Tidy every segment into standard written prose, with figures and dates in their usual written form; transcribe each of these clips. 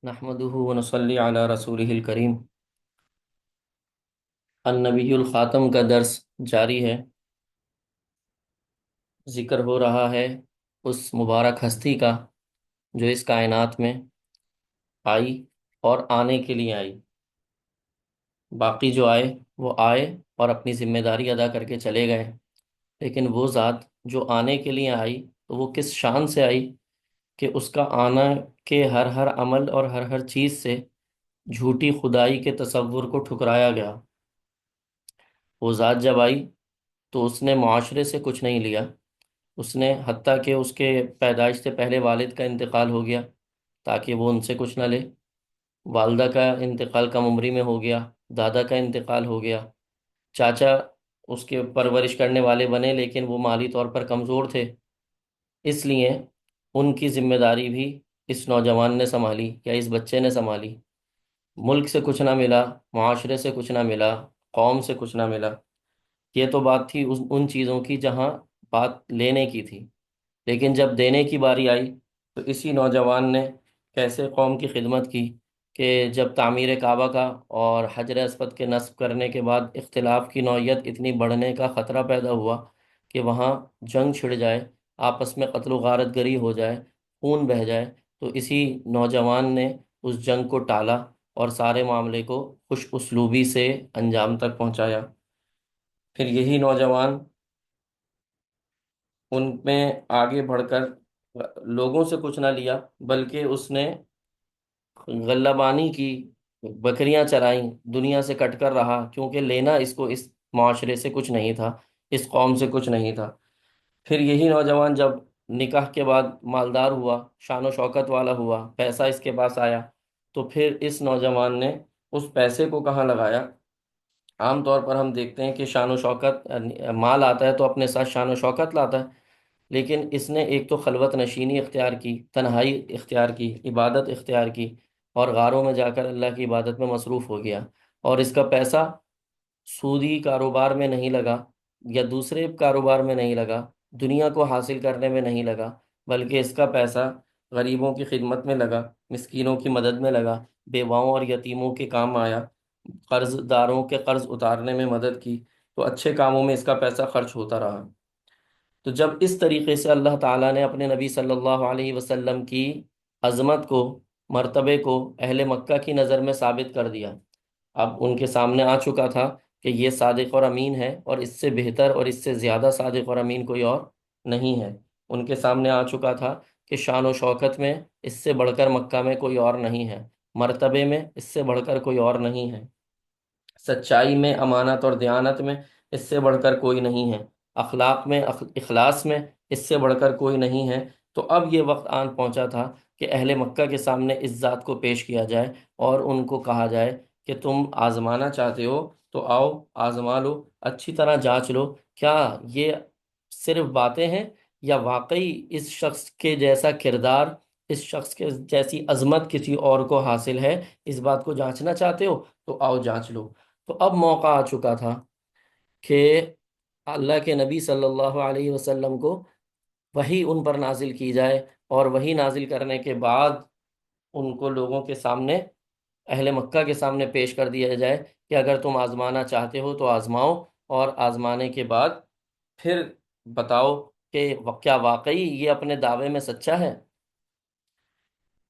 نحمده ونصلي على رسوله الکریم۔ النبی الخاتم کا درس جاری ہے۔ ذکر ہو رہا ہے اس مبارک ہستی کا جو اس کائنات میں آئی اور آنے کے لیے آئی۔ باقی جو آئے وہ آئے اور اپنی ذمہ داری ادا کر کے چلے گئے، لیکن وہ ذات جو آنے کے لیے آئی تو وہ کس شان سے آئی کہ اس کا آنا کے ہر ہر عمل اور ہر ہر چیز سے جھوٹی خدائی کے تصور کو ٹھکرایا گیا۔ وہ ذات جب آئی تو اس نے معاشرے سے کچھ نہیں لیا، اس نے حتیٰ کہ اس کے پیدائش سے پہلے والد کا انتقال ہو گیا تاکہ وہ ان سے کچھ نہ لے، والدہ کا انتقال کم عمری میں ہو گیا، دادا کا انتقال ہو گیا، چاچا اس کے پرورش کرنے والے بنے لیکن وہ مالی طور پر کمزور تھے، اس لیے ان کی ذمہ داری بھی اس نوجوان نے سنبھالی یا اس بچے نے سنبھالی۔ ملک سے کچھ نہ ملا، معاشرے سے کچھ نہ ملا، قوم سے کچھ نہ ملا۔ یہ تو بات تھی ان چیزوں کی جہاں بات لینے کی تھی، لیکن جب دینے کی باری آئی تو اسی نوجوان نے کیسے قوم کی خدمت کی کہ جب تعمیر کعبہ کا اور حجر اسود کے نصب کرنے کے بعد اختلاف کی نوعیت اتنی بڑھنے کا خطرہ پیدا ہوا کہ وہاں جنگ چھڑ جائے، آپس میں قتل و غارت گری ہو جائے، خون بہہ جائے، تو اسی نوجوان نے اس جنگ کو ٹالا اور سارے معاملے کو خوش اسلوبی سے انجام تک پہنچایا۔ پھر یہی نوجوان ان میں آگے بڑھ کر لوگوں سے کچھ نہ لیا، بلکہ اس نے غلہ بانی کی، بکریاں چرائیں، دنیا سے کٹ کر رہا، کیونکہ لینا اس کو اس معاشرے سے کچھ نہیں تھا، اس قوم سے کچھ نہیں تھا۔ پھر یہی نوجوان جب نکاح کے بعد مالدار ہوا، شان و شوکت والا ہوا، پیسہ اس کے پاس آیا، تو پھر اس نوجوان نے اس پیسے کو کہاں لگایا؟ عام طور پر ہم دیکھتے ہیں کہ شان و شوکت، مال آتا ہے تو اپنے ساتھ شان و شوکت لاتا ہے، لیکن اس نے ایک تو خلوت نشینی اختیار کی، تنہائی اختیار کی، عبادت اختیار کی، اور غاروں میں جا کر اللہ کی عبادت میں مصروف ہو گیا، اور اس کا پیسہ سودی کاروبار میں نہیں لگا یا دوسرے کاروبار میں نہیں لگا، دنیا کو حاصل کرنے میں نہیں لگا، بلکہ اس کا پیسہ غریبوں کی خدمت میں لگا، مسکینوں کی مدد میں لگا، بیواؤں اور یتیموں کے کام آیا، قرض داروں کے قرض اتارنے میں مدد کی، تو اچھے کاموں میں اس کا پیسہ خرچ ہوتا رہا۔ تو جب اس طریقے سے اللہ تعالیٰ نے اپنے نبی صلی اللہ علیہ وسلم کی عظمت کو، مرتبے کو اہل مکہ کی نظر میں ثابت کر دیا، اب ان کے سامنے آ چکا تھا کہ یہ صادق اور امین ہے، اور اس سے بہتر اور اس سے زیادہ صادق اور امین کوئی اور نہیں ہے۔ ان کے سامنے آ چکا تھا کہ شان و شوکت میں اس سے بڑھ کر مکہ میں کوئی اور نہیں ہے، مرتبے میں اس سے بڑھ کر کوئی اور نہیں ہے، سچائی میں، امانت اور دیانت میں اس سے بڑھ کر کوئی نہیں ہے، اخلاق میں، اخلاص میں اس سے بڑھ کر کوئی نہیں ہے۔ تو اب یہ وقت آن پہنچا تھا کہ اہل مکہ کے سامنے اس ذات کو پیش کیا جائے اور ان کو کہا جائے کہ تم آزمانا چاہتے ہو تو آؤ آزما لو، اچھی طرح جانچ لو، کیا یہ صرف باتیں ہیں یا واقعی اس شخص کے جیسا کردار، اس شخص کے جیسی عظمت کسی اور کو حاصل ہے؟ اس بات کو جانچنا چاہتے ہو تو آؤ جانچ لو۔ تو اب موقع آ چکا تھا کہ اللہ کے نبی صلی اللہ علیہ وسلم کو وہی ان پر نازل کی جائے، اور وہی نازل کرنے کے بعد ان کو لوگوں کے سامنے، اہل مکہ کے سامنے پیش کر دیا جائے کہ اگر تم آزمانا چاہتے ہو تو آزماؤ، اور آزمانے کے بعد پھر بتاؤ کہ کیا واقعی یہ اپنے دعوے میں سچا ہے۔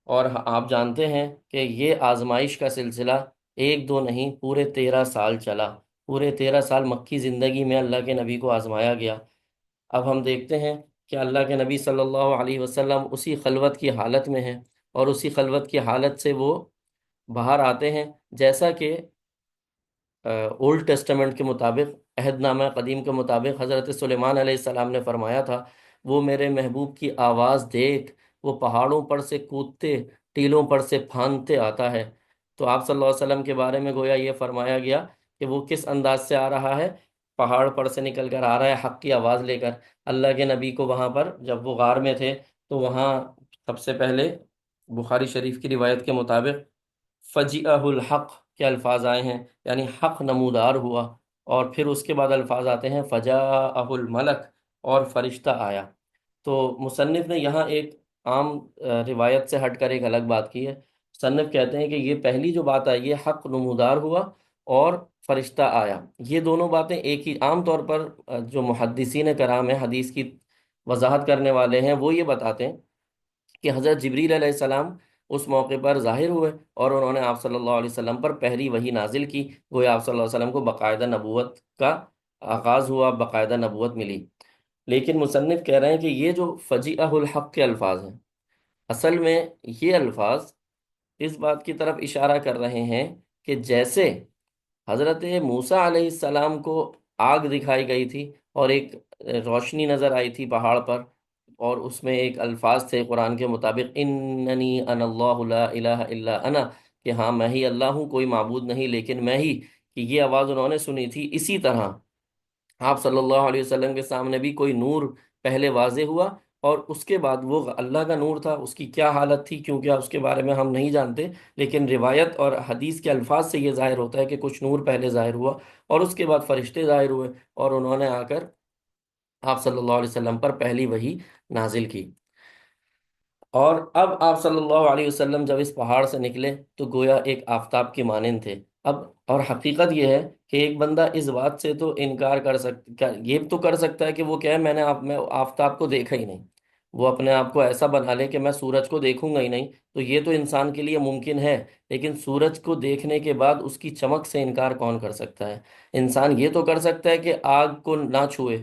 اور آپ جانتے ہیں کہ یہ آزمائش کا سلسلہ ایک دو نہیں، پورے 13 سال چلا، پورے 13 سال مکی زندگی میں اللہ کے نبی کو آزمایا گیا۔ اب ہم دیکھتے ہیں کہ اللہ کے نبی صلی اللہ علیہ وسلم اسی خلوت کی حالت میں ہیں، اور اسی خلوت کی حالت سے وہ باہر آتے ہیں، جیسا کہ اولڈ ٹیسٹمنٹ کے مطابق، عہد نامہ قدیم کے مطابق حضرت سلیمان علیہ السلام نے فرمایا تھا، وہ میرے محبوب کی آواز دیکھ، وہ پہاڑوں پر سے کودتے، ٹیلوں پر سے پھاندتے آتا ہے۔ تو آپ صلی اللہ علیہ وسلم کے بارے میں گویا یہ فرمایا گیا کہ وہ کس انداز سے آ رہا ہے؟ پہاڑ پر سے نکل کر آ رہا ہے حق کی آواز لے کر۔ اللہ کے نبی کو وہاں پر جب وہ غار میں تھے تو وہاں سب سے پہلے بخاری شریف کی روایت کے مطابق فجیعہ الحق کے الفاظ آئے ہیں، یعنی حق نمودار ہوا، اور پھر اس کے بعد الفاظ آتے ہیں فجاءہ الملک، اور فرشتہ آیا۔ تو مصنف نے یہاں ایک عام روایت سے ہٹ کر ایک الگ بات کی ہے، مصنف کہتے ہیں کہ یہ پہلی جو بات آئی ہے، حق نمودار ہوا اور فرشتہ آیا، یہ دونوں باتیں ایک ہی عام طور پر جو محدثین کرام ہیں، حدیث کی وضاحت کرنے والے ہیں، وہ یہ بتاتے ہیں کہ حضرت جبریل علیہ السلام اس موقع پر ظاہر ہوئے اور انہوں نے آپ صلی اللہ علیہ وسلم پر پہلی وحی نازل کی، گویا آپ صلی اللہ علیہ وسلم کو باقاعدہ نبوت کا آغاز ہوا، باقاعدہ نبوت ملی۔ لیکن مصنف کہہ رہے ہیں کہ یہ جو فجیعہ الحق کے الفاظ ہیں، اصل میں یہ الفاظ اس بات کی طرف اشارہ کر رہے ہیں کہ جیسے حضرت موسیٰ علیہ السلام کو آگ دکھائی گئی تھی اور ایک روشنی نظر آئی تھی پہاڑ پر، اور اس میں ایک الفاظ تھے قرآن کے مطابق، اننی انا اللہ لا الہ الا انا، کہ ہاں میں ہی اللہ ہوں، کوئی معبود نہیں لیکن میں ہی، کہ یہ آواز انہوں نے سنی تھی۔ اسی طرح آپ صلی اللہ علیہ وسلم کے سامنے بھی کوئی نور پہلے واضح ہوا، اور اس کے بعد وہ اللہ کا نور تھا، اس کی کیا حالت تھی کیونکہ اس کے بارے میں ہم نہیں جانتے، لیکن روایت اور حدیث کے الفاظ سے یہ ظاہر ہوتا ہے کہ کچھ نور پہلے ظاہر ہوا اور اس کے بعد فرشتے ظاہر ہوئے اور انہوں نے آ کر آپ صلی اللہ علیہ وسلم پر پہلی وحی نازل کی۔ اور اب آپ صلی اللہ علیہ وسلم جب اس پہاڑ سے نکلے تو گویا ایک آفتاب کے مانند تھے۔ اب اور حقیقت یہ ہے کہ ایک بندہ اس بات سے تو انکار کر سکتا، یہ تو کر سکتا ہے کہ وہ کہے میں آفتاب کو دیکھا ہی نہیں، وہ اپنے آپ کو ایسا بنا لے کہ میں سورج کو دیکھوں گا ہی نہیں، تو یہ تو انسان کے لیے ممکن ہے، لیکن سورج کو دیکھنے کے بعد اس کی چمک سے انکار کون کر سکتا ہے؟ انسان یہ تو کر سکتا ہے کہ آگ کو نہ چھوئے،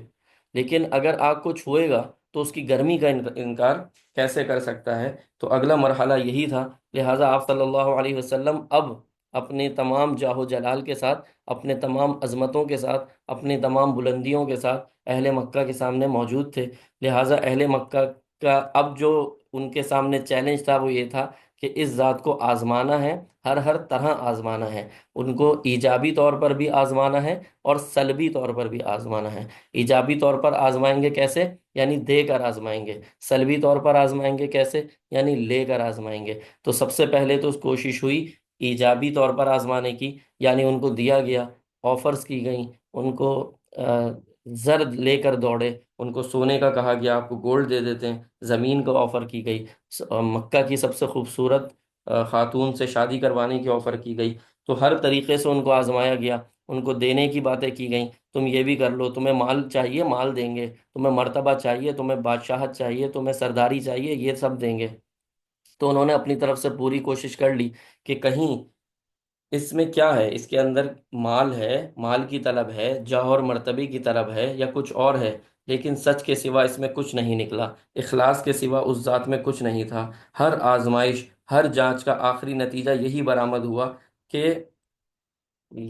لیکن اگر آگ کو چھوئے گا تو اس کی گرمی کا انکار کیسے کر سکتا ہے؟ تو اگلا مرحلہ یہی تھا۔ لہٰذا آپ صلی اللہ علیہ وسلم اب اپنے تمام جاہ و جلال کے ساتھ، اپنے تمام عظمتوں کے ساتھ، اپنے تمام بلندیوں کے ساتھ اہل مکہ کے سامنے موجود تھے۔ لہٰذا اہل مکہ کا اب جو ان کے سامنے چیلنج تھا وہ یہ تھا کہ اس ذات کو آزمانا ہے، ہر طرح آزمانا ہے، ان کو ایجابی طور پر بھی آزمانا ہے اور سلبی طور پر بھی آزمانا ہے۔ ایجابی طور پر آزمائیں گے کیسے؟ یعنی دے کر آزمائیں گے۔ سلبی طور پر آزمائیں گے کیسے؟ یعنی لے کر آزمائیں گے۔ تو سب سے پہلے تو کوشش ہوئی ایجابی طور پر آزمانے کی، یعنی ان کو دیا گیا، آفرز کی گئیں، ان کو زر لے کر دوڑے، ان کو سونے کا کہا گیا آپ کو گولڈ دے دیتے ہیں، زمین کو آفر کی گئی، مکہ کی سب سے خوبصورت خاتون سے شادی کروانے کی آفر کی گئی۔ تو ہر طریقے سے ان کو آزمایا گیا، ان کو دینے کی باتیں کی گئیں، تم یہ بھی کر لو، تمہیں مال چاہیے مال دیں گے، تمہیں مرتبہ چاہیے، تمہیں بادشاہت چاہیے، تمہیں سرداری چاہیے، یہ سب دیں گے۔ تو انہوں نے اپنی طرف سے پوری کوشش کر لی کہ کہیں اس میں کیا ہے، اس کے اندر مال ہے، مال کی طلب ہے، جاہ اور مرتبے کی طلب ہے، یا کچھ اور ہے، لیکن سچ کے سوا اس میں کچھ نہیں نکلا، اخلاص کے سوا اس ذات میں کچھ نہیں تھا۔ ہر آزمائش، ہر جانچ کا آخری نتیجہ یہی برآمد ہوا کہ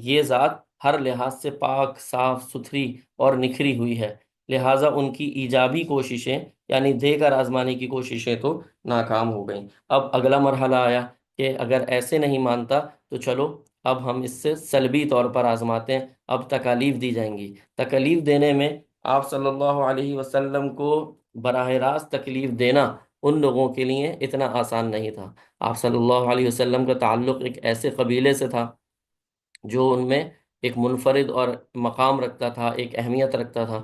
یہ ذات ہر لحاظ سے پاک، صاف ستھری اور نکھری ہوئی ہے۔ لہٰذا ان کی ایجابی کوششیں، یعنی دے کر آزمانے کی کوششیں تو ناکام ہو گئیں۔ اب اگلا مرحلہ آیا کہ اگر ایسے نہیں مانتا تو چلو اب ہم اس سے سلبی طور پر آزماتے ہیں، اب تکالیف دی جائیں گی۔ تکالیف دینے میں آپ صلی اللہ علیہ وسلم کو براہ راست تکلیف دینا ان لوگوں کے لیے اتنا آسان نہیں تھا۔ آپ صلی اللہ علیہ وسلم کا تعلق ایک ایسے قبیلے سے تھا جو ان میں ایک منفرد اور مقام رکھتا تھا، ایک اہمیت رکھتا تھا۔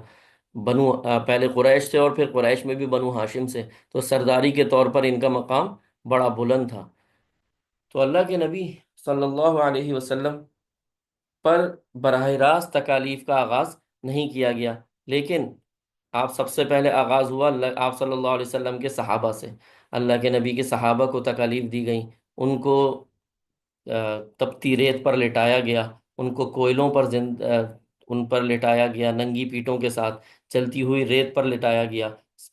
پہلے قریش سے اور پھر قریش میں بھی بنو ہاشم سے، تو سرداری کے طور پر ان کا مقام بڑا بلند تھا۔ تو اللہ کے نبی صلی اللہ علیہ وسلم پر براہ راست تکالیف کا آغاز نہیں کیا گیا، لیکن آپ سب سے پہلے آغاز ہوا آپ صلی اللہ علیہ وسلم کے صحابہ سے۔ اللہ کے نبی کے صحابہ کو تکالیف دی گئیں، ان کو تپتی ریت پر لٹایا گیا، ان کو کوئلوں پر ان پر لٹایا گیا، ننگی پیٹوں کے ساتھ چلتی ہوئی ریت پر لٹایا گیا،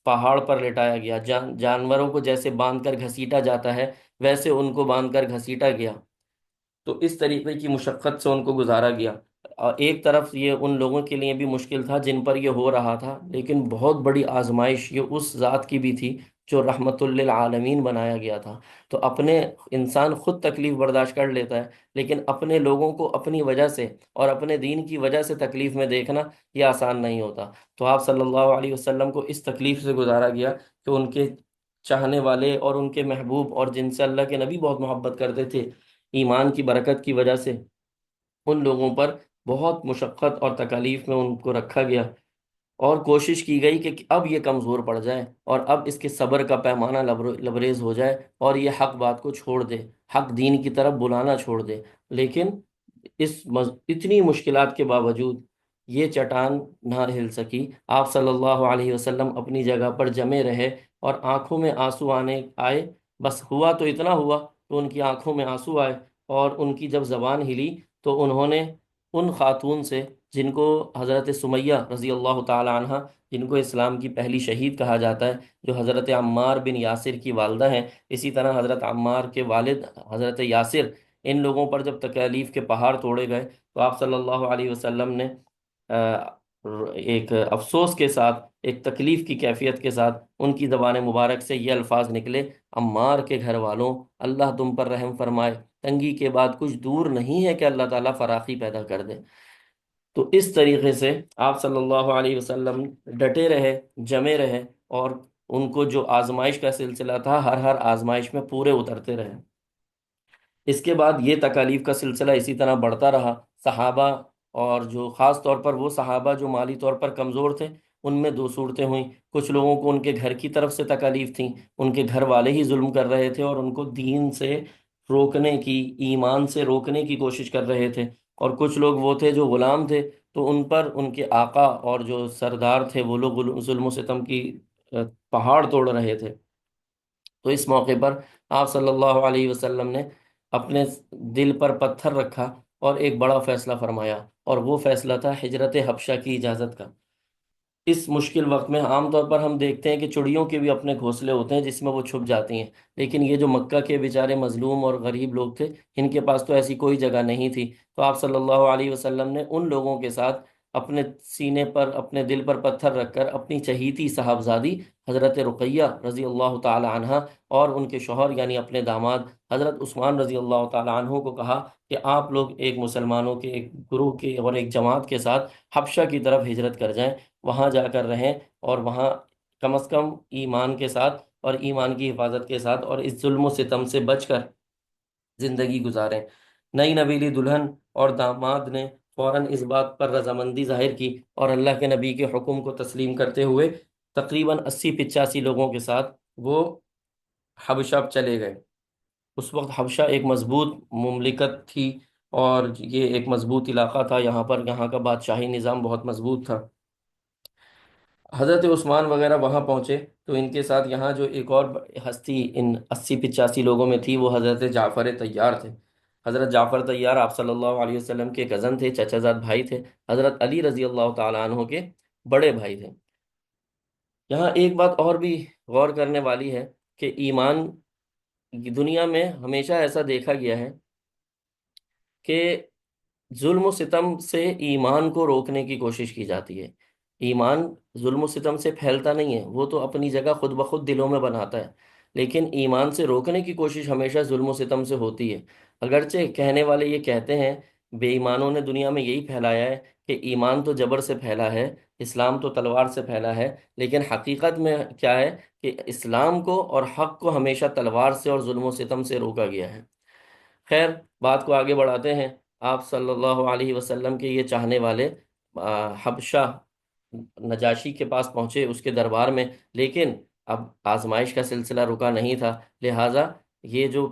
پہاڑ پر لٹایا گیا، جانوروں کو جیسے باندھ کر گھسیٹا جاتا ہے ویسے ان کو باندھ کر گھسیٹا گیا۔ تو اس طریقے کی مشقت سے ان کو گزارا گیا۔ اور ایک طرف یہ ان لوگوں کے لیے بھی مشکل تھا جن پر یہ ہو رہا تھا، لیکن بہت بڑی آزمائش یہ اس ذات کی بھی تھی جو رحمت للعالمین بنایا گیا تھا۔ تو اپنے انسان خود تکلیف برداشت کر لیتا ہے، لیکن اپنے لوگوں کو اپنی وجہ سے اور اپنے دین کی وجہ سے تکلیف میں دیکھنا یہ آسان نہیں ہوتا۔ تو آپ صلی اللہ علیہ وسلم کو اس تکلیف سے گزارا گیا کہ ان کے چاہنے والے اور ان کے محبوب اور جن سے اللہ کے نبی بہت محبت کرتے تھے، ایمان کی برکت کی وجہ سے ان لوگوں پر بہت مشقت اور تکالیف میں ان کو رکھا گیا۔ اور کوشش کی گئی کہ اب یہ کمزور پڑ جائے اور اب اس کے صبر کا پیمانہ لبریز ہو جائے اور یہ حق بات کو چھوڑ دے، حق دین کی طرف بلانا چھوڑ دے۔ لیکن اتنی مشکلات کے باوجود یہ چٹان نہ ہل سکی۔ آپ صلی اللہ علیہ وسلم اپنی جگہ پر جمے رہے اور آنکھوں میں آنسو آئے، بس ہوا تو اتنا ہوا کہ ان کی آنکھوں میں آنسو آئے، اور ان کی جب زبان ہلی تو انہوں نے ان خاتون سے، جن کو حضرت سمیہ رضی اللہ تعالی عنہ، جن کو اسلام کی پہلی شہید کہا جاتا ہے، جو حضرت عمار بن یاسر کی والدہ ہیں، اسی طرح حضرت عمار کے والد حضرت یاسر، ان لوگوں پر جب تکالیف کے پہاڑ توڑے گئے تو آپ صلی اللہ علیہ وسلم نے ایک افسوس کے ساتھ، ایک تکلیف کی کیفیت کے ساتھ ان کی زبان مبارک سے یہ الفاظ نکلے: عمار کے گھر والوں، اللہ تم پر رحم فرمائے، تنگی کے بعد کچھ دور نہیں ہے کہ اللہ تعالیٰ فراخی پیدا کر دے۔ تو اس طریقے سے آپ صلی اللہ علیہ وسلم ڈٹے رہے، جمے رہے، اور ان کو جو آزمائش کا سلسلہ تھا، ہر ہر آزمائش میں پورے اترتے رہے۔ اس کے بعد یہ تکالیف کا سلسلہ اسی طرح بڑھتا رہا۔ صحابہ، اور جو خاص طور پر وہ صحابہ جو مالی طور پر کمزور تھے، ان میں دو صورتیں ہوئیں۔ کچھ لوگوں کو ان کے گھر کی طرف سے تکالیف تھیں، ان کے گھر والے ہی ظلم کر رہے تھے اور ان کو دین سے روکنے کی، ایمان سے روکنے کی کوشش کر رہے تھے، اور کچھ لوگ وہ تھے جو غلام تھے، تو ان پر ان کے آقا اور جو سردار تھے وہ لوگ ظلم و ستم کی پہاڑ توڑ رہے تھے۔ تو اس موقع پر آپ صلی اللہ علیہ وسلم نے اپنے دل پر پتھر رکھا اور ایک بڑا فیصلہ فرمایا، اور وہ فیصلہ تھا ہجرت حبشہ کی اجازت کا۔ اس مشکل وقت میں عام طور پر ہم دیکھتے ہیں کہ چڑیوں کے بھی اپنے گھونسلے ہوتے ہیں جس میں وہ چھپ جاتی ہیں، لیکن یہ جو مکہ کے بیچارے مظلوم اور غریب لوگ تھے، ان کے پاس تو ایسی کوئی جگہ نہیں تھی۔ تو آپ صلی اللہ علیہ وسلم نے ان لوگوں کے ساتھ اپنے سینے پر، اپنے دل پر پتھر رکھ کر اپنی چہیتی صاحبزادی حضرت رقیہ رضی اللہ تعالی عنہ اور ان کے شوہر یعنی اپنے داماد حضرت عثمان رضی اللہ تعالی عنہ کو کہا کہ آپ لوگ ایک مسلمانوں کے ایک گروہ کے اور ایک جماعت کے ساتھ حبشہ کی طرف ہجرت کر جائیں، وہاں جا کر رہیں، اور وہاں کم از کم ایمان کے ساتھ اور ایمان کی حفاظت کے ساتھ اور اس ظلم و ستم سے بچ کر زندگی گزاریں۔ نئی نویلی دلہن اور داماد نے فوراً اس بات پر رضامندی ظاہر کی اور اللہ کے نبی کے حکم کو تسلیم کرتے ہوئے تقریباً 80-85 لوگوں کے ساتھ وہ حبشہ چلے گئے۔ اس وقت حبشہ ایک مضبوط مملکت تھی، اور یہ ایک مضبوط علاقہ تھا، یہاں کا بادشاہی نظام بہت مضبوط تھا۔ حضرت عثمان وغیرہ وہاں پہنچے تو ان کے ساتھ یہاں جو ایک اور ہستی ان 80-85 لوگوں میں تھی، وہ حضرت جعفر طیار تھے۔ حضرت جعفر طیار آپ صلی اللہ علیہ وسلم کے کزن تھے، چچا زاد بھائی تھے، حضرت علی رضی اللہ تعالیٰ عنہ کے بڑے بھائی تھے۔ یہاں ایک بات اور بھی غور کرنے والی ہے کہ ایمان کی دنیا میں ہمیشہ ایسا دیکھا گیا ہے کہ ظلم و ستم سے ایمان کو روکنے کی کوشش کی جاتی ہے۔ ایمان ظلم و ستم سے پھیلتا نہیں ہے، وہ تو اپنی جگہ خود بخود دلوں میں بناتا ہے، لیکن ایمان سے روکنے کی کوشش ہمیشہ ظلم و ستم سے ہوتی ہے۔ اگرچہ کہنے والے یہ کہتے ہیں، بے ایمانوں نے دنیا میں یہی پھیلایا ہے کہ ایمان تو جبر سے پھیلا ہے، اسلام تو تلوار سے پھیلا ہے، لیکن حقیقت میں کیا ہے کہ اسلام کو اور حق کو ہمیشہ تلوار سے اور ظلم و ستم سے روکا گیا ہے۔ خیر، بات کو آگے بڑھاتے ہیں۔ آپ صلی اللہ علیہ وسلم کے یہ چاہنے والے حبشہ نجاشی کے پاس پہنچے، اس کے دربار میں، لیکن اب آزمائش کا سلسلہ رکا نہیں تھا، لہٰذا یہ جو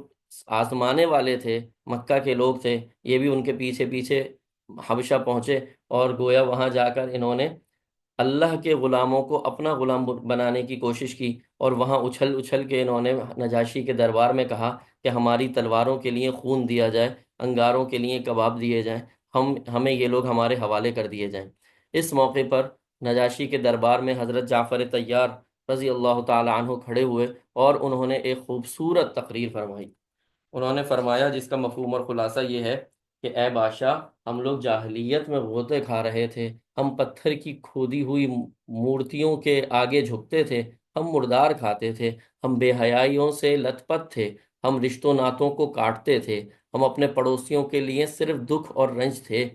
آزمانے والے تھے، مکہ کے لوگ تھے، یہ بھی ان کے پیچھے پیچھے حبشہ پہنچے، اور گویا وہاں جا کر انہوں نے اللہ کے غلاموں کو اپنا غلام بنانے کی کوشش کی، اور وہاں اچھل اچھل کے انہوں نے نجاشی کے دربار میں کہا کہ ہماری تلواروں کے لیے خون دیا جائے، انگاروں کے لیے کباب دیے جائیں، ہمیں یہ لوگ ہمارے حوالے کر دیے جائیں۔ اس موقع پر نجاشی کے دربار میں حضرت جعفر طیار رضی اللہ تعالی عنہ کھڑے ہوئے اور انہوں نے ایک خوبصورت تقریر فرمائی۔ انہوں نے فرمایا، جس کا مفہوم اور خلاصہ یہ ہے کہ اے بادشاہ، ہم لوگ جاہلیت میں غوطے کھا رہے تھے، ہم پتھر کی کھودی ہوئی مورتیوں کے آگے جھکتے تھے، ہم مردار کھاتے تھے، ہم بے حیائیوں سے لت پت تھے، ہم رشتوں ناتوں کو کاٹتے تھے، ہم اپنے پڑوسیوں کے لیے صرف دکھ اور رنج تھے،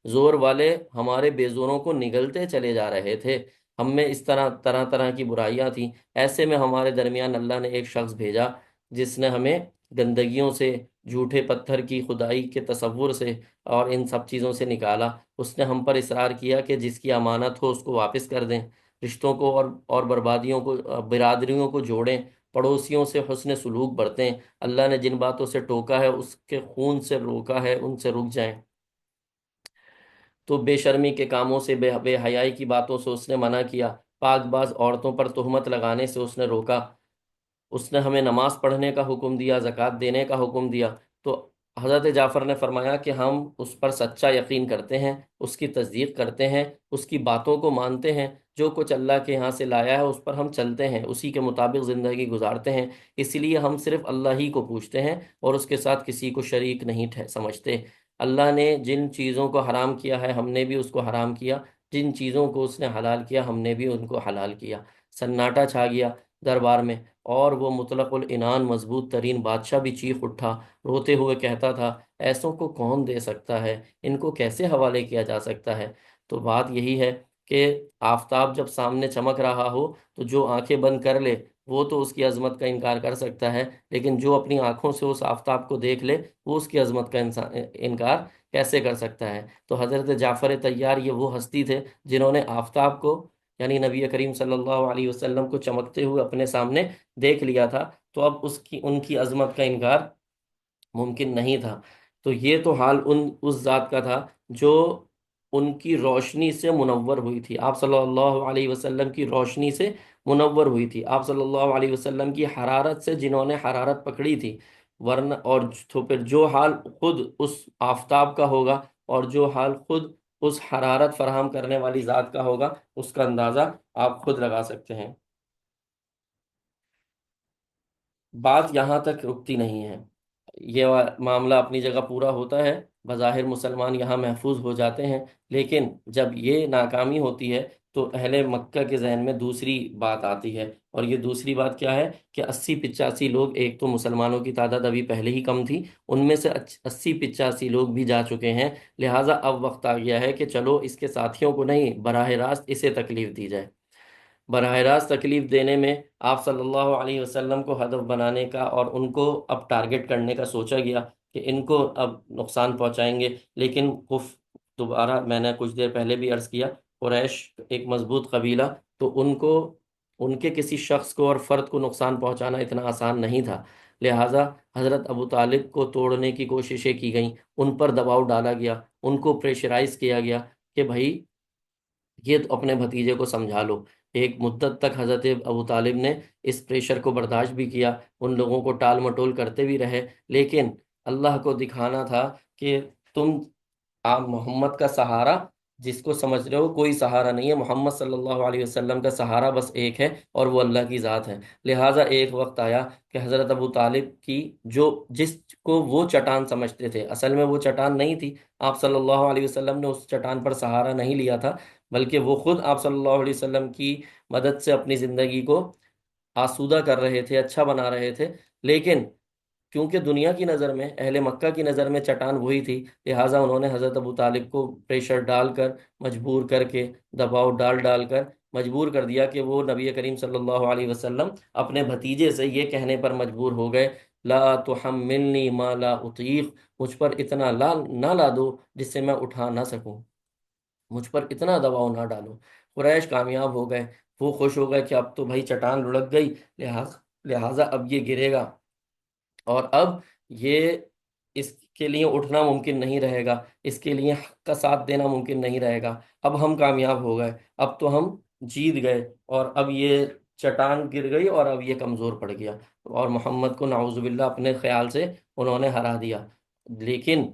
زور والے ہمارے بے زوروں کو نگلتے چلے جا رہے تھے، ہم میں اس طرح طرح طرح کی برائیاں تھیں۔ ایسے میں ہمارے درمیان اللہ نے ایک شخص بھیجا جس نے ہمیں گندگیوں سے، جھوٹے پتھر کی خدائی کے تصور سے اور ان سب چیزوں سے نکالا۔ اس نے ہم پر اصرار کیا کہ جس کی امانت ہو اس کو واپس کر دیں، رشتوں کو اور بربادیوں کو برادریوں کو جوڑیں، پڑوسیوں سے حسن سلوک برتیں، اللہ نے جن باتوں سے ٹوکا ہے اس کے خون سے روکا ہے ان سے رک جائیں۔ تو بے شرمی کے کاموں سے، بے حیائی کی باتوں سے اس نے منع کیا، پاک باز عورتوں پر تہمت لگانے سے اس نے روکا، اس نے ہمیں نماز پڑھنے کا حکم دیا، زکوٰۃ دینے کا حکم دیا۔ تو حضرت جعفر نے فرمایا کہ ہم اس پر سچا یقین کرتے ہیں، اس کی تصدیق کرتے ہیں، اس کی باتوں کو مانتے ہیں، جو کچھ اللہ کے یہاں سے لایا ہے اس پر ہم چلتے ہیں، اسی کے مطابق زندگی گزارتے ہیں، اس لیے ہم صرف اللہ ہی کو پوچھتے ہیں اور اس کے ساتھ کسی کو شریک نہیں سمجھتے۔ اللہ نے جن چیزوں کو حرام کیا ہے ہم نے بھی اس کو حرام کیا، جن چیزوں کو اس نے حلال کیا ہم نے بھی ان کو حلال کیا۔ سناٹا چھا گیا دربار میں، اور وہ مطلق العنان مضبوط ترین بادشاہ بھی چیخ اٹھا، روتے ہوئے کہتا تھا، ایسوں کو کون دے سکتا ہے، ان کو کیسے حوالے کیا جا سکتا ہے؟ تو بات یہی ہے کہ آفتاب جب سامنے چمک رہا ہو تو جو آنکھیں بند کر لے وہ تو اس کی عظمت کا انکار کر سکتا ہے، لیکن جو اپنی آنکھوں سے اس آفتاب کو دیکھ لے وہ اس کی عظمت کا انکار کیسے کر سکتا ہے؟ تو حضرت جعفر طیار یہ وہ ہستی تھے جنہوں نے آفتاب کو، یعنی نبی کریم صلی اللہ علیہ وسلم کو چمکتے ہوئے اپنے سامنے دیکھ لیا تھا، تو اب ان کی عظمت کا انکار ممکن نہیں تھا۔ تو یہ تو حال اس ذات کا تھا جو ان کی روشنی سے منور ہوئی تھی، آپ صلی اللہ علیہ وسلم کی روشنی سے منور ہوئی تھی، آپ صلی اللہ علیہ وسلم کی حرارت سے جنہوں نے حرارت پکڑی تھی، ورنہ اور تو پھر جو حال خود اس آفتاب کا ہوگا اور جو حال خود اس حرارت فراہم کرنے والی ذات کا ہوگا اس کا اندازہ آپ خود لگا سکتے ہیں۔ بات یہاں تک رکتی نہیں ہے، یہ معاملہ اپنی جگہ پورا ہوتا ہے، بظاہر مسلمان یہاں محفوظ ہو جاتے ہیں، لیکن جب یہ ناکامی ہوتی ہے تو اہل مکہ کے ذہن میں دوسری بات آتی ہے، اور یہ دوسری بات کیا ہے کہ 80-85 لوگ، ایک تو مسلمانوں کی تعداد ابھی پہلے ہی کم تھی، ان میں سے 80-85 لوگ بھی جا چکے ہیں، لہٰذا اب وقت آ گیا ہے کہ چلو اس کے ساتھیوں کو نہیں، براہ راست اسے تکلیف دی جائے۔ براہ راست تکلیف دینے میں آپ صلی اللہ علیہ وسلم کو ہدف بنانے کا اور ان کو اب ٹارگٹ کرنے کا سوچا گیا کہ ان کو اب نقصان پہنچائیں گے، لیکن دوبارہ میں نے کچھ دیر پہلے بھی عرض کیا، قریش ایک مضبوط قبیلہ، تو ان کو ان کے کسی شخص کو اور فرد کو نقصان پہنچانا اتنا آسان نہیں تھا، لہٰذا حضرت ابو طالب کو توڑنے کی کوششیں کی گئیں، ان پر دباؤ ڈالا گیا، ان کو پریشرائز کیا گیا کہ بھائی یہ تو اپنے بھتیجے کو سمجھا لو۔ ایک مدت تک حضرت ابو طالب نے اس پریشر کو برداشت بھی کیا، ان لوگوں کو ٹال مٹول کرتے بھی رہے، لیکن اللہ کو دکھانا تھا کہ تم، آپ محمد کا سہارا جس کو سمجھ رہے ہو کوئی سہارا نہیں ہے، محمد صلی اللہ علیہ وسلم کا سہارا بس ایک ہے اور وہ اللہ کی ذات ہے۔ لہٰذا ایک وقت آیا کہ حضرت ابو طالب کی جس کو وہ چٹان سمجھتے تھے، اصل میں وہ چٹان نہیں تھی، آپ صلی اللہ علیہ وسلم نے اس چٹان پر سہارا نہیں لیا تھا، بلکہ وہ خود آپ صلی اللہ علیہ وسلم کی مدد سے اپنی زندگی کو آسودہ کر رہے تھے، اچھا بنا رہے تھے، لیکن کیونکہ دنیا کی نظر میں، اہل مکہ کی نظر میں چٹان وہی تھی، لہٰذا انہوں نے حضرت ابو طالب کو پریشر ڈال کر، مجبور کر کے، دباؤ ڈال ڈال کر مجبور کر دیا کہ وہ نبی کریم صلی اللہ علیہ وسلم اپنے بھتیجے سے یہ کہنے پر مجبور ہو گئے، لا تحملنی ما لا اطیق، مجھ پر اتنا نہ لا دو جس سے میں اٹھا نہ سکوں، مجھ پر اتنا دباؤ نہ ڈالو۔ قریش کامیاب ہو گئے، وہ خوش ہو گئے کہ اب تو بھائی چٹان لڑک گئی، لہٰذا اب یہ گرے گا، اور اب یہ اس کے لیے اٹھنا ممکن نہیں رہے گا، اس کے لیے حق کا ساتھ دینا ممکن نہیں رہے گا، اب ہم کامیاب ہو گئے، اب تو ہم جیت گئے، اور اب یہ چٹان گر گئی اور اب یہ کمزور پڑ گیا، اور محمد کو نعوذ باللہ اپنے خیال سے انہوں نے ہرا دیا۔ لیکن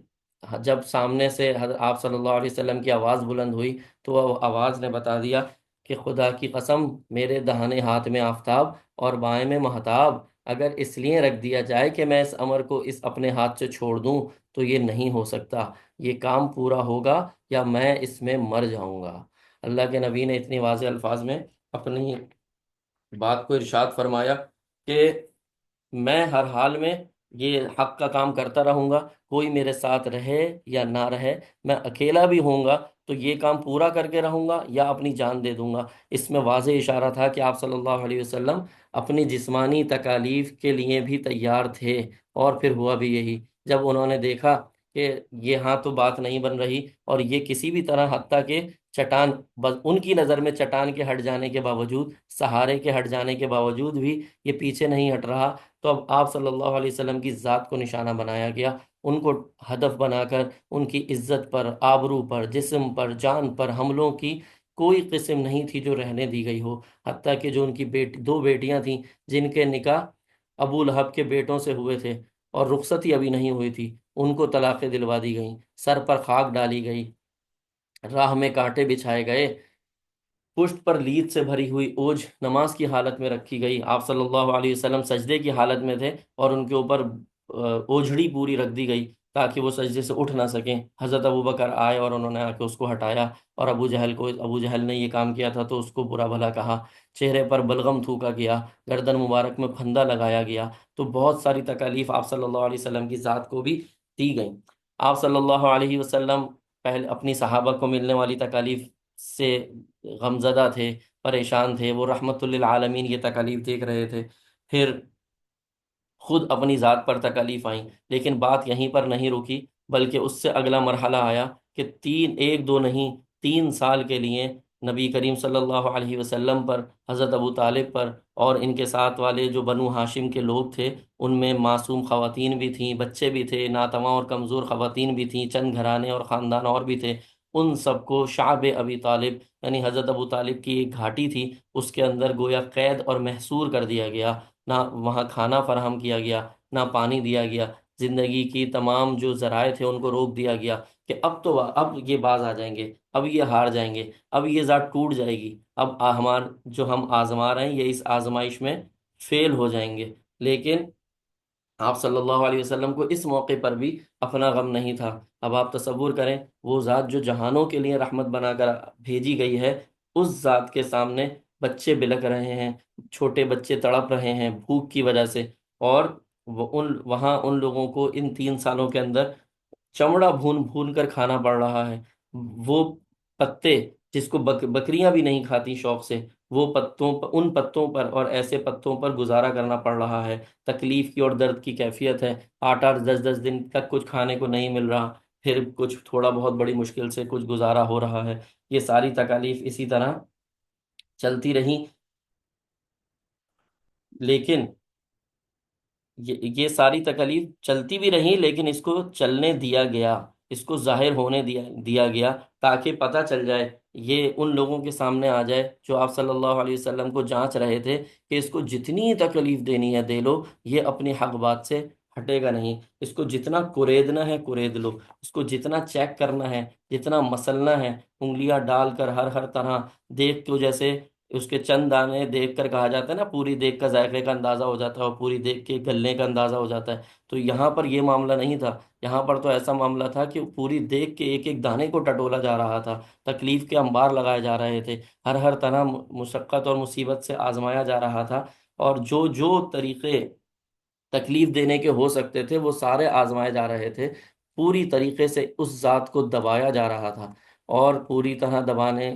جب سامنے سے حضرت آپ صلی اللہ علیہ وسلم کی آواز بلند ہوئی تو وہ آواز نے بتا دیا کہ خدا کی قسم، میرے داہنے ہاتھ میں آفتاب اور بائیں میں مہتاب، اگر اس لیے رکھ دیا جائے کہ میں اس امر کو اپنے ہاتھ سے چھوڑ دوں تو یہ نہیں ہو سکتا، یہ کام پورا ہوگا یا میں اس میں مر جاؤں گا۔ اللہ کے نبی نے اتنی واضح الفاظ میں اپنی بات کو ارشاد فرمایا کہ میں ہر حال میں یہ حق کا کام کرتا رہوں گا، کوئی میرے ساتھ رہے یا نہ رہے، میں اکیلا بھی ہوں گا تو یہ کام پورا کر کے رہوں گا یا اپنی جان دے دوں گا۔ اس میں واضح اشارہ تھا کہ آپ صلی اللہ علیہ وسلم اپنی جسمانی تکالیف کے لیے بھی تیار تھے، اور پھر ہوا بھی یہی جب انہوں نے دیکھا کہ یہ ہاں تو بات نہیں بن رہی، اور یہ کسی بھی طرح، حتیٰ کہ چٹان، بس ان کی نظر میں چٹان کے ہٹ جانے کے باوجود، سہارے کے ہٹ جانے کے باوجود بھی یہ پیچھے نہیں ہٹ رہا، تو اب آپ صلی اللہ علیہ وسلم کی ذات کو نشانہ بنایا گیا، ان کو ہدف بنا کر ان کی عزت پر، آبرو پر، جسم پر، جان پر حملوں کی کوئی قسم نہیں تھی جو رہنے دی گئی ہو۔ حتیٰ کہ جو ان کی دو بیٹیاں تھیں جن کے نکاح ابو لہب کے بیٹوں سے ہوئے تھے اور رخصت ہی ابھی نہیں ہوئی تھی، ان کو طلاقیں دلوا دی گئیں، سر پر خاک ڈالی گئی، راہ میں کانٹے بچھائے گئے، پشت پر لید سے بھری ہوئی اوجھ نماز کی حالت میں رکھی گئی، آپ صلی اللہ علیہ وسلم سجدے کی حالت میں تھے اور ان کے اوپر اوجھڑی پوری رکھ دی گئی تاکہ وہ سجدے سے اٹھ نہ سکیں۔ حضرت ابو بکر آئے اور انہوں نے آ کے اس کو ہٹایا، اور ابو جہل نے یہ کام کیا تھا تو اس کو برا بھلا کہا، چہرے پر بلغم تھوکا گیا، گردن مبارک میں پھندا لگایا گیا، تو بہت ساری تکالیف آپ صلی اللہ علیہ وسلم کی ذات کو بھی دی گئیں۔ آپ صلی اللہ علیہ وسلم پہلے اپنی صحابہ کو ملنے والی تکالیف سے غمزدہ تھے، پریشان تھے، وہ رحمت للعالمین یہ تکالیف دیکھ رہے تھے، پھر خود اپنی ذات پر تکالیف آئیں، لیکن بات یہیں پر نہیں رکی، بلکہ اس سے اگلا مرحلہ آیا کہ ایک دو نہیں، 3 سال کے لیے نبی کریم صلی اللہ علیہ وسلم پر، حضرت ابو طالب پر اور ان کے ساتھ والے جو بنو ہاشم کے لوگ تھے، ان میں معصوم خواتین بھی تھیں، بچے بھی تھے، ناتواں اور کمزور خواتین بھی تھیں، چند گھرانے اور خاندان اور بھی تھے، ان سب کو شعب ابی طالب، یعنی حضرت ابو طالب کی ایک گھاٹی تھی، اس کے اندر گویا قید اور محصور کر دیا گیا، نہ وہاں کھانا فراہم کیا گیا، نہ پانی دیا گیا، زندگی کی تمام جو ذرائع تھے ان کو روک دیا گیا کہ اب یہ باز آ جائیں گے، اب یہ ہار جائیں گے، اب یہ ذات ٹوٹ جائے گی، اب جو ہم آزما رہے ہیں یہ اس آزمائش میں فیل ہو جائیں گے۔ لیکن آپ صلی اللہ علیہ وسلم کو اس موقع پر بھی اپنا غم نہیں تھا۔ اب آپ تصور کریں، وہ ذات جو جہانوں کے لیے رحمت بنا کر بھیجی گئی ہے، اس ذات کے سامنے بچے بلک رہے ہیں، چھوٹے بچے تڑپ رہے ہیں بھوک کی وجہ سے، اور وہاں ان لوگوں کو ان 3 سالوں کے اندر چمڑا بھون بھون کر کھانا پڑ رہا ہے، وہ پتے جس کو بکریاں بھی نہیں کھاتی شوق سے، وہ ان پتوں پر اور ایسے پتوں پر گزارا کرنا پڑ رہا ہے، تکلیف کی اور درد کی کیفیت ہے، 8 8 10 10 دن تک کچھ کھانے کو نہیں مل رہا، پھر کچھ تھوڑا بہت بڑی مشکل سے کچھ گزارا ہو رہا ہے، یہ ساری تکالیف اسی طرح چلتی رہیں، لیکن یہ ساری تکالیف چلتی بھی رہیں، لیکن اس کو چلنے دیا گیا، اس کو ظاہر ہونے دیا گیا، تاکہ پتہ چل جائے، یہ ان لوگوں کے سامنے آ جائے جو آپ صلی اللہ علیہ وسلم کو جانچ رہے تھے کہ اس کو جتنی تکلیف دینی ہے دے لو، یہ اپنی حق بات سے ہٹے گا نہیں، اس کو جتنا کریدنا ہے کرید لو، اس کو جتنا چیک کرنا ہے، جتنا مسلنا ہے، انگلیاں ڈال کر ہر طرح دیکھ کو، جیسے اس کے چند دانے دیکھ کر کہا جاتا ہے نا، پوری دیکھ کا ذائقے کا اندازہ ہو جاتا ہے اور پوری دیکھ کے گلنے کا اندازہ ہو جاتا ہے، تو یہاں پر یہ معاملہ نہیں تھا، یہاں پر تو ایسا معاملہ تھا کہ پوری دیکھ کے ایک ایک دانے کو ٹٹولا جا رہا تھا، تکلیف کے انبار لگائے جا رہے تھے، ہر طرح مشقت اور مصیبت سے آزمایا جا رہا تھا، اور جو جو طریقے تکلیف دینے کے ہو سکتے تھے وہ سارے آزمائے جا رہے تھے، پوری طریقے سے اس ذات کو دبایا جا رہا تھا، اور پوری طرح دبانے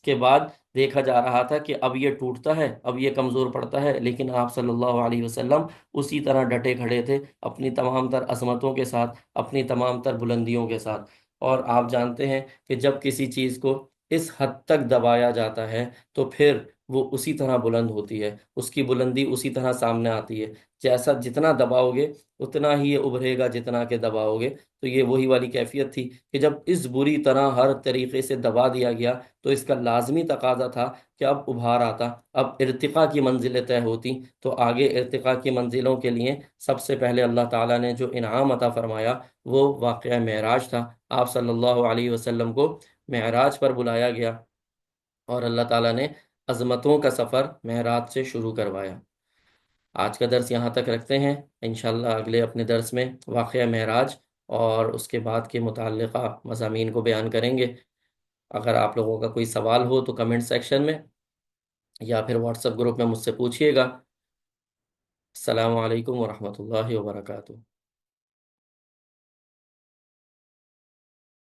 کے بعد دیکھا جا رہا تھا کہ اب یہ ٹوٹتا ہے، اب یہ کمزور پڑتا ہے، لیکن آپ صلی اللہ علیہ وسلم اسی طرح ڈٹے کھڑے تھے، اپنی تمام تر عظمتوں کے ساتھ، اپنی تمام تر بلندیوں کے ساتھ، اور آپ جانتے ہیں کہ جب کسی چیز کو اس حد تک دبایا جاتا ہے تو پھر وہ اسی طرح بلند ہوتی ہے، اس کی بلندی اسی طرح سامنے آتی ہے، جیسا جتنا دباؤ گے اتنا ہی یہ ابھرے گا جتنا کہ دباؤ گے، تو یہ وہی والی کیفیت تھی کہ جب اس بری طرح ہر طریقے سے دبا دیا گیا تو اس کا لازمی تقاضا تھا کہ اب ابھار آتا، اب ارتقاء کی منزلیں طے ہوتی، تو آگے ارتقاء کی منزلوں کے لیے سب سے پہلے اللہ تعالیٰ نے جو انعام عطا فرمایا وہ واقعہ معراج تھا، آپ صلی اللہ علیہ وسلم کو معراج پر بلایا گیا، اور اللہ تعالیٰ نے عظمتوں کا سفر معراج سے شروع کروایا۔ آج کا درس یہاں تک رکھتے ہیں، انشاءاللہ اگلے اپنے درس میں واقعہ معراج اور اس کے بعد کے متعلقہ مضامین کو بیان کریں گے۔ اگر آپ لوگوں کا کوئی سوال ہو تو کمنٹ سیکشن میں یا پھر واٹس ایپ گروپ میں مجھ سے پوچھیے گا۔ السلام علیکم ورحمۃ اللہ وبرکاتہ۔